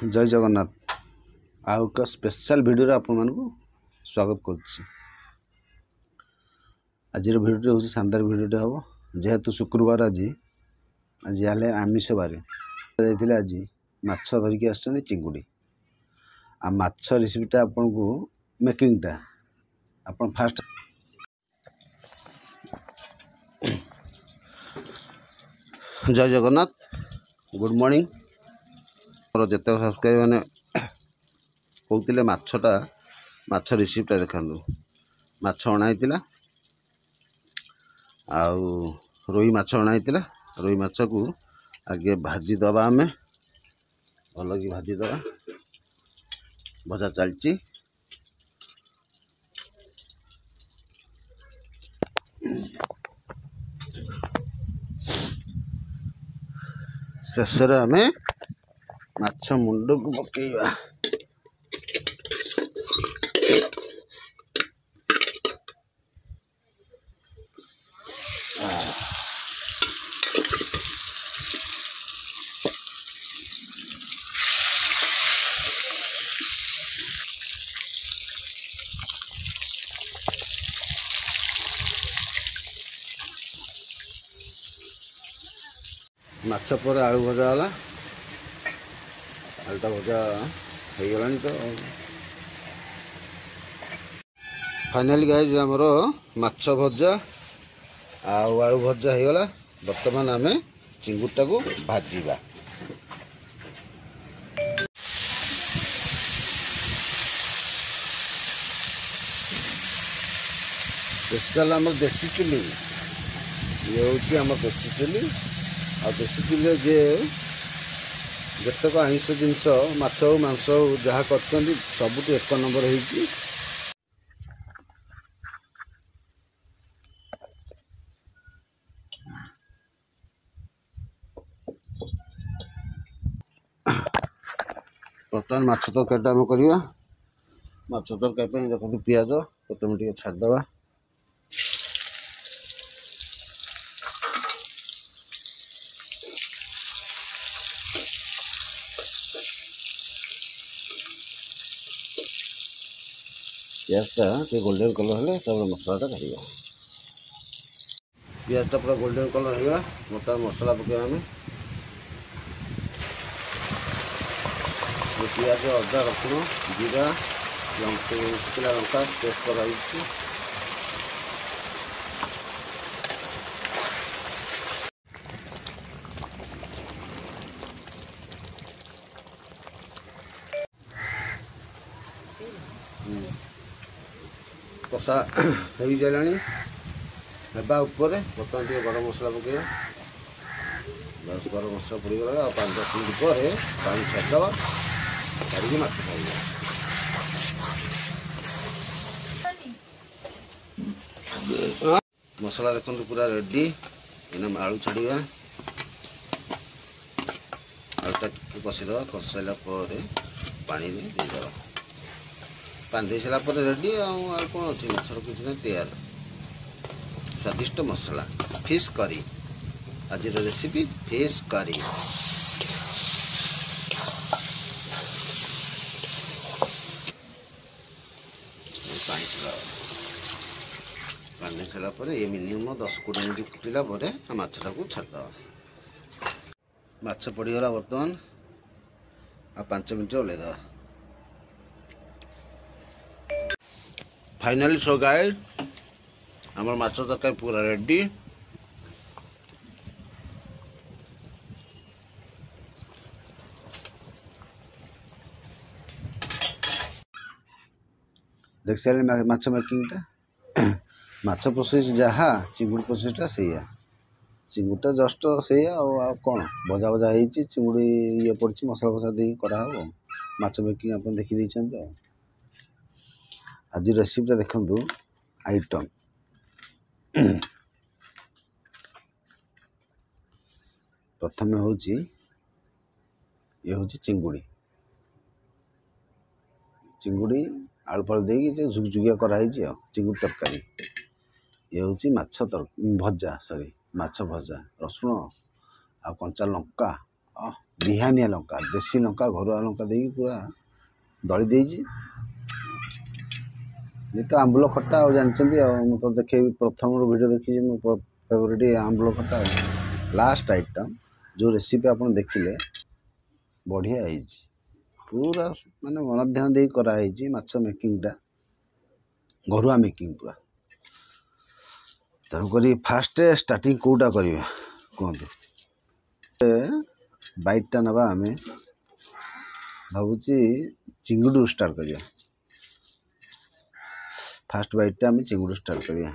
जय जगन्नाथ आउ एक स्पेशल वीडियो आपण मानकु स्वागत करुच्ची। आज भिडियो हूँ शानदार भिडियो हम जेहेतु शुक्रवार आज आज याले आमिष बारे जाइए। आज माछ धरिकी आसछन्ती चिंगुड़ी आ माछ रेसिपीटा आपन को मेकिंगटा आपन फास्ट जय जगन्नाथ गुड मॉर्निंग। और जिते सब्सक्राइब मैंने कहते माछटा माछ रेसिपीटा देखा माछ अणाई आउ रोही माछ अणाई रोही माछ को आगे भाजीदबा आम भल कि भाजीदबा भजा चलती। शेष आम माछ मुंड को पकईवा माछ पर आलू भजा है आलूटा भजा हो गला तो फाइनाली गाइज आमर माछ भजा आलू भजा हो गला। बर्तमान आम चिंगुटा को भाजीबा। स्पेशल आम देसी चुली ये हूँ आम देसी चुली आ देसी चुली जे जतक आइंष जिनस माछ हो मांस हो जहाँ कर सबुठ एक नंबर हो। बर्तमान माछ तरकारी आम करवा। माछ तरकारी देखो पियाज प्रथम टे छाड़दे पियाजटा टे गोल्डन कलर है मसलाटा ढालिया। पियाजटा पूरा गोल्डन कलर है मोटा मसला पकड़ा आम पियाज अदा रसुण जीरा शुखला लंका पेस्ट कराई कषा हो जालानी हेबा उपर बर्तमान टे गरम मसला पकड़ा। बस गरम मसला पड़गला 5-10 मिनट पर पानी छाड़दवा छाड़ी माछ खाइबा। मसला देखो पूरा रेडी एना आलू छाड़िया आलूटा टिके कषिदवा कषि सारा पानी देदेवा पानी दे सारा रेडी आ कौन अच्छी माछर किसी ना तैयार स्वादिष्ट मसला फिश करी। आज रेसिपी फिश करी। पानी सारा ये मिनिमम 10-20 मिनट फुटला माछटा को छाड़दवा। माछ पड़गला बर्तमान आ 5 मिनट ओल्लैदवा। फाइनाली सो गाइस आमर माछ तरकारी पूरा रेडी। देख सारे माछ मेकिंगटा माछ प्रोसेस जहाँ चिंगुड़ी प्रोसेसटा से चिंगुड़ीटा जस्ट से कौन भजा भजा हो चिंगुड़ी ये पड़ी मसला फसला दे कराव माछ मेकिंग आप देखी। आज रेसिपीटा देखु आइटम प्रथम हूँ ये हूँ चिंगुड़ी चिंगुड़ी आलू फालू देकी झुकझुकिया कराई चिंगुड़ी तरकारी। ये हूँ माछ भजा सॉरी माछ भजा रसुण आ कंचा लंका ବିହାନିଆ ଲଙ୍କା ଦେଶୀ ଲଙ୍କା ଘରୁଆ ଲଙ୍କା ଦେଇକି ପୁରା ଦଳି ଦେଇଛି। ये तो आंबुल खट्टा और जानते मु तो देखे प्रथम वीडियो देखी मो फेवरेट आंबुल खट्टा। लास्ट आइटम जो रेसिपी आप देखिले बढ़िया है पूरा माने मन ध्यान दे कराई माछ मेकिंगटा घरुआ मेकिंग पूरा। तेणुक फास्ट स्टार्टिंग कौटा करिए कहतु बाइटटा नवा आम भावुची चिंगुड़ी स्टार्ट करिया। फास्ट बाइटटा आम चिंगुड़ी स्टार्ट करिया।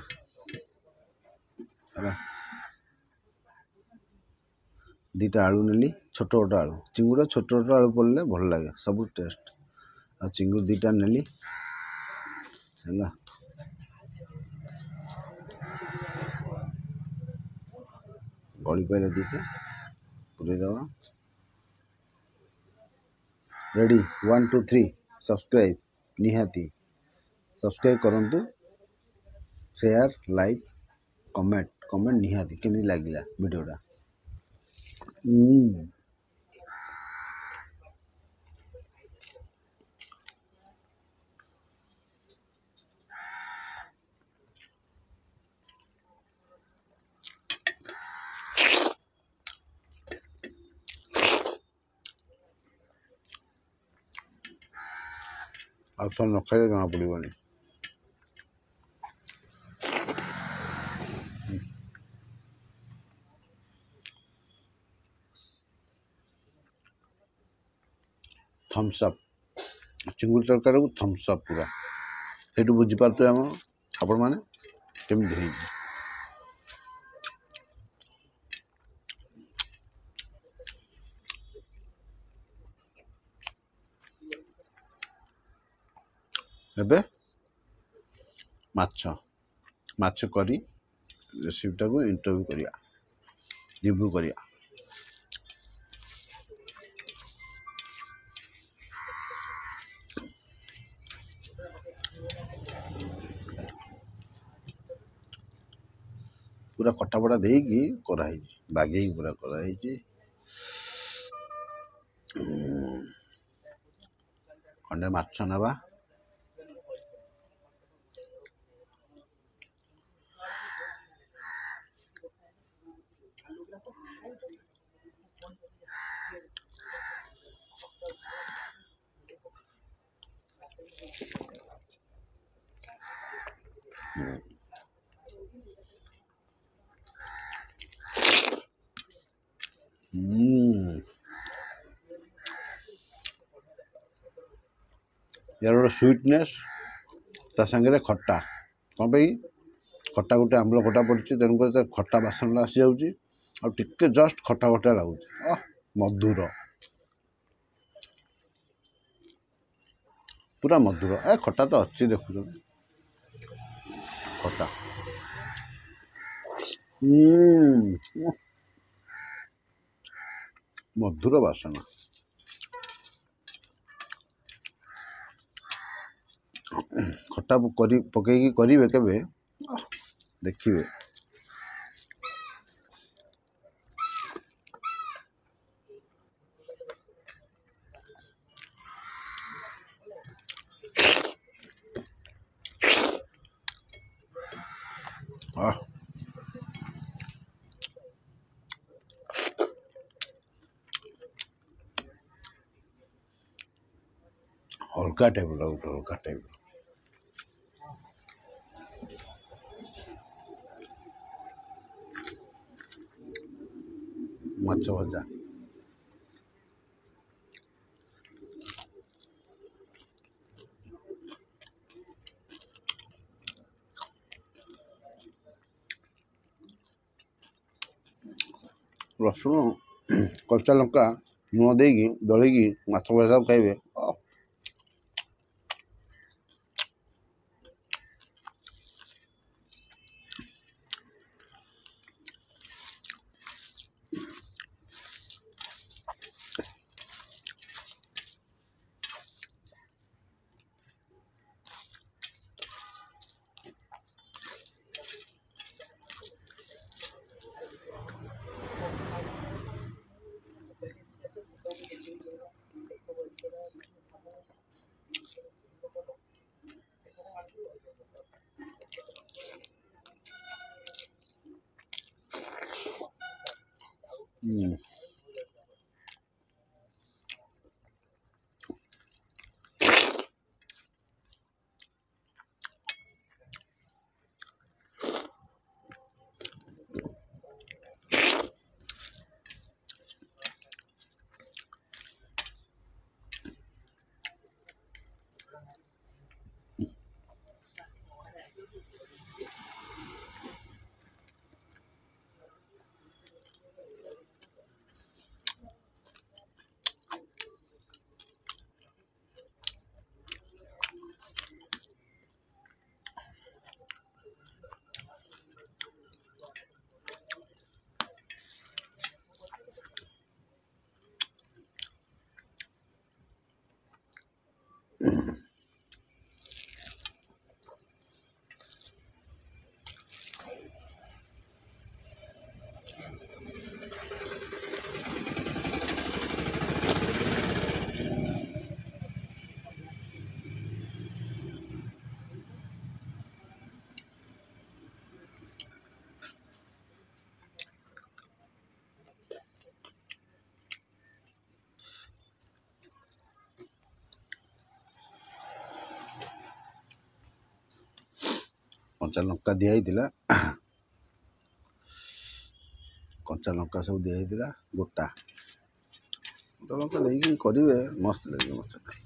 दीटा आलू नेली छोट छोट आलू चिंगुड़ा छोट छोट आलू पड़े भल लगे सब टेस्ट आ चिंगुड़ी दीटा नेली है गली पाइले दीटा पूरे दवा रेडी 1 2 3 सब्सक्राइब निहाती सब्सक्राइब करंतु शेयर लाइक कमेंट निहाती केमी लागिला वीडियोटा। ଆଉ ଥରେ ନ ଖାଇଲେ ଜଣା ପଡ଼ିବନି। थम्स अप चिंगुड़ी तरकारी को थम्स अप पूरा सेठू बुझीपारे आम आपण मैंने केमी एबे माछ करी रेसिपीटा को इंटरव्यू करिया रिव्यू करिया। पूरा कटापटा देकी कराई बागे पूरा कराई खंडे माछ नवा यार स्वीटनेस ता संगे खट्टा कौन पे खट्टा गोटे आंबल खट्टा पड़ी तेणुक खट्टा बासन आसी जाऊँगी और टिके जस्ट खट्टा खट्टा लगुच मधुर पूरा मधुर ए खट्टा तो अच्छी देखुच खट्टा मधुर बासना खट्टा पकईकी करेंगे केबे देखिए। हल्का टाइप लगुच हल्का टाइप माछ भजा रसुण कच्चा लंका लुण देकी दलिकी माछ भजा खाइबे कंचा लंका दिया कंचा लंका सब दिया गोटा तो लंका देकी करेंगे मस्त लगे मछली।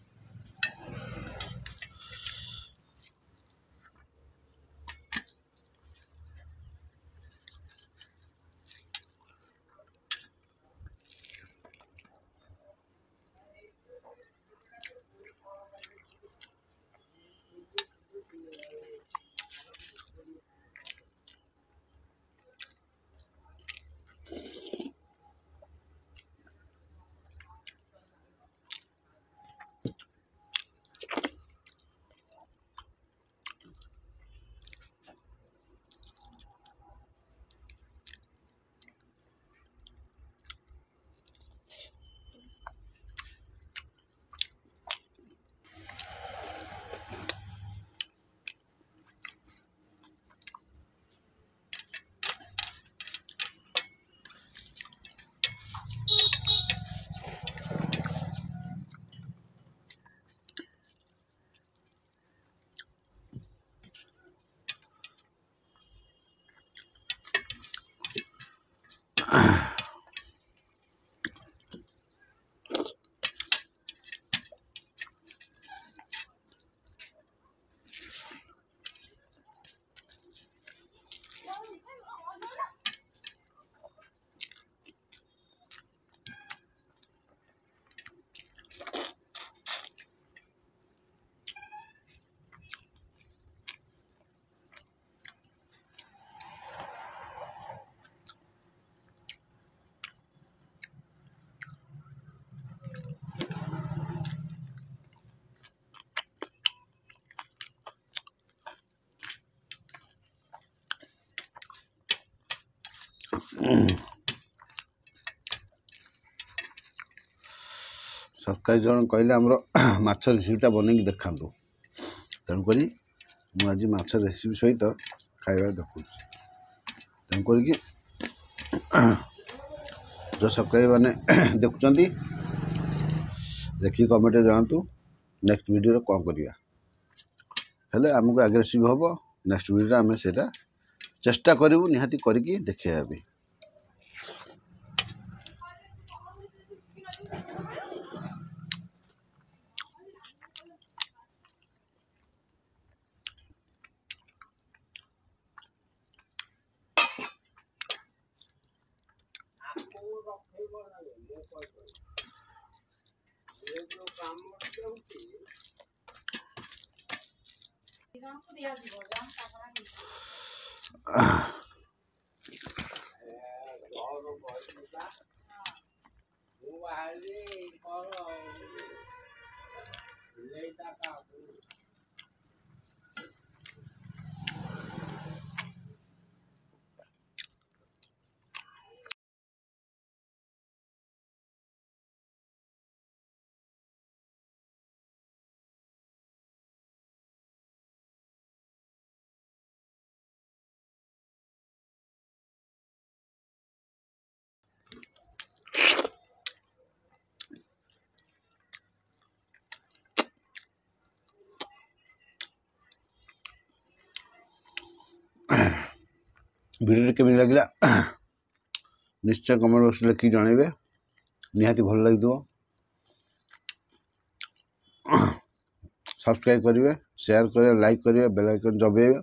सरकारी जन कहले आमर माछ रेसिपीटा बनैकी देखा तेणुक मुझे आज माछ रेसिपी सहित खाइबा देखुँ तेणुक जो सब्सक्राइब मैंने देखुं देखिए कमेंट जानतु नेक्स्ट वीडियो कौन करिया हेले आमको एग्रेसिव हम नेक्स्ट वीडियो आम से चेष्टा करूँ निहाती करके देखा भी। वीडियो केमी लगे निश्चय कमेंट बॉक्स लिखिक जनइबे निहाती भल लगे सब्सक्राइब करेंगे शेयर करेंगे लाइक करेंगे बेल आइकन दबाइबे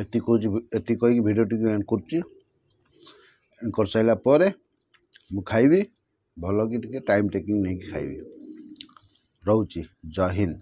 एति कही वीडियो टी एंड कर सारा पर मु खाइबी भल कि टाइम टेकिंग नहीं खाइबी। रोची जय हिंद।